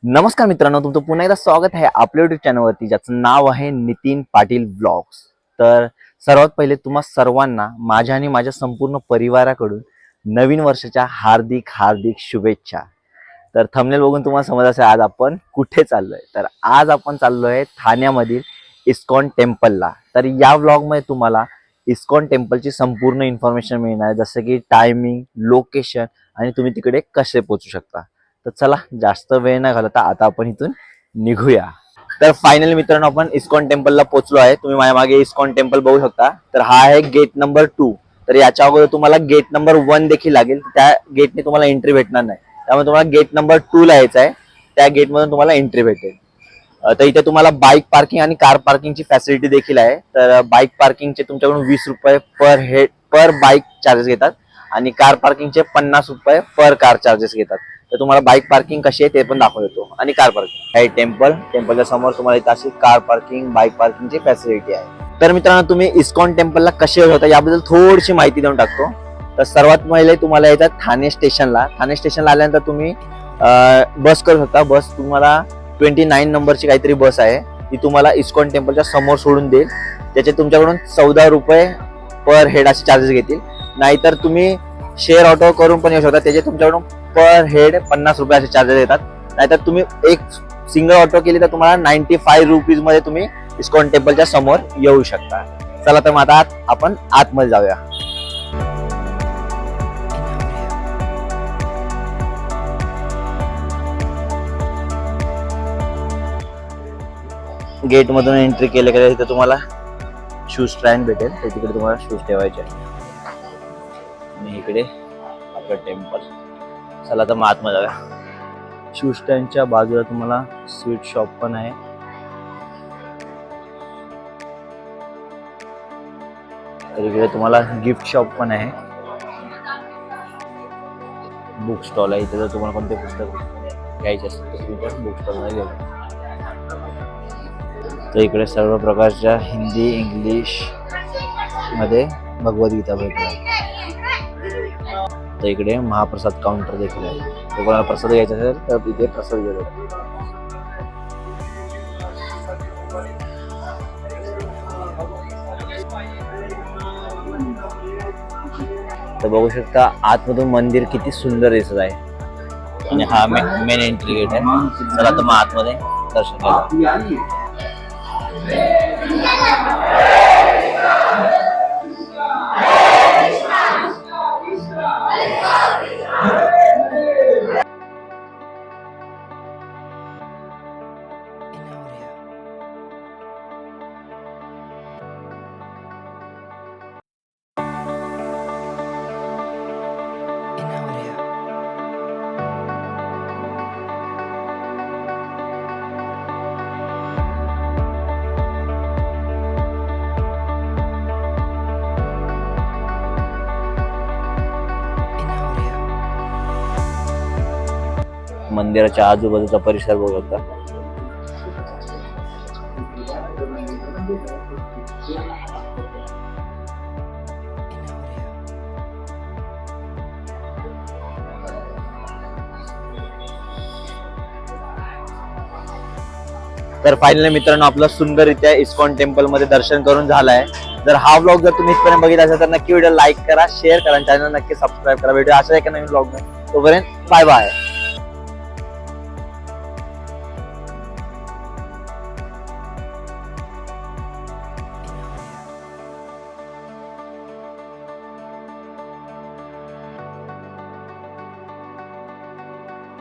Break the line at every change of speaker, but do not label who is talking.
नमस्कार मित्रांनो, तुमचं पुन्हा एकदा स्वागत आहे आपल्या युट्यूब चॅनलवरती, ज्याचं नाव आहे नितीन पाटील ब्लॉग्स. तर सर्वात पहिले तुम्हा सर्वांना माझ्या आणि माझ्या संपूर्ण परिवाराकडून नवीन वर्षाच्या हार्दिक हार्दिक शुभेच्छा. तर थंबनेल बघून तुम्हाला समजलं असेल आज आपण कुठे चाललोय. तर आज आपण चाललोय ठाण्यामधील इस्कॉन टेम्पलला. तर या ब्लॉगमध्ये तुम्हाला इस्कॉन टेम्पलची संपूर्ण इन्फॉर्मेशन मिळणार आहे, जसं की टायमिंग, लोकेशन आणि तुम्ही तिकडे कसे पोहोचू शकता. तर चला जास्त वेळ न घालवता आता आपण इथून निघूया. तर फायनली मित्रांनो आपण इस्कॉन टेम्पलला पोहोचलो आहे. तुम्ही माझ्या मागे इस्कॉन टेम्पल बघू शकता. तर हा आहे गेट नंबर 2. तर याच्या अगोदर तुम्हाला गेट नंबर 1 देखील लागेल. त्या गेटने तुम्हाला एंट्री भेटणार नाही, त्यामुळे तुम्हाला गेट नंबर 2 ला यायचं आहे. त्या गेटमधून तुम्हाला एंट्री भेटेल. तर इथे तुम्हाला बाईक पार्किंग आणि कार पार्किंगची फॅसिलिटी देखील आहे. तर बाईक पार्किंगचे तुमच्याकडून 20 रुपये पर बाईक चार्जेस घेतात आणि कार पार्किंगचे 50 रुपये पर कार चार्जेस घेतात. तर तुम्हाला बाईक पार्किंग कशी आहे ते पण दाखवून देतो आणि कार पार्किंग. हे टेम्पलच्या समोर तुम्हाला इथे अशी कार पार्किंग, बाईक पार्किंगची फॅसिलिटी आहे. तर मित्रांनो, तुम्ही इस्कॉन टेम्पलला कसे होता याबद्दल थोडीशी माहिती देऊन टाकतो. तर सर्वात पहिले तुम्हाला येतात ठाणे स्टेशनला. ठाणे स्टेशनला आल्यानंतर तुम्ही बस करू शकता. बस तुम्हाला 29 नंबरची काहीतरी बस आहे, ती तुम्हाला इस्कॉन टेम्पलच्या समोर सोडून देईल. त्याचे तुमच्याकडून 14 रुपये पर हेड असे चार्जेस घेतील. नाहीतर तुम्ही शेअर ऑटो करून पण येऊ शकता, त्याचे तुमच्याकडून पर हेड 50 रुपये असे चार्जेस येतात. नाहीतर तुम्ही एक सिंगल ऑटो केली तर तुम्हाला 95 रुपीज मध्ये तुम्ही इस्कॉन टेम्पलच्या समोर येऊ शकता. चला तर मग आता आपण आतमध्ये जाऊया. गेट मधून एंट्री केल्या केल्या तिथे तुम्हाला शूज स्टँड भेटेल. तर तिकडे तुम्हाला शूज ठेवायचे आणि इकडे आपलं टेम्पल. चला तर मग आतमध्ये जाऊया. शूज स्टँडच्या बाजूला तुम्हाला स्वीट शॉप पण आहे. तर इकडे तुम्हाला गिफ्ट शॉप पण आहे. बुक स्टॉल आहे. इथे जर तुम्हाला कोणते पुस्तक घ्यायचे असतील तर तुम्ही बुक स्टॉलला घेऊ. तर इकडे सर्व प्रकारच्या हिंदी, इंग्लिश मध्ये भगवद्गीता भेटतात. तर इकडे महाप्रसाद काउंटर देखील आहे. तुम्हाला प्रसाद घ्यायचा असेल तर तिथे प्रसाद घेऊ. तर बघू शकता आतमधून मंदिर किती सुंदर दिसत आहे आणि हा मेन एंट्री गेट आहे. चला तर मग आतमध्ये दर्शन घ्या. मंदिराच्या आजूबाजूचा परिसर बघू शकता. तर फायनली मित्रांनो आपलं सुंदररित्या इस्कॉन टेम्पल मध्ये दर्शन करून झालंय. जर हा व्लॉग जर तुम्ही इथपर्यंत बघितला असेल तर नक्की व्हिडिओ लाईक करा, शेअर करा, चॅनल नक्की सबस्क्राईब करा. व्हिडिओ अशा एका नवीन व्लॉग. तोपर्यंत बाय बाय.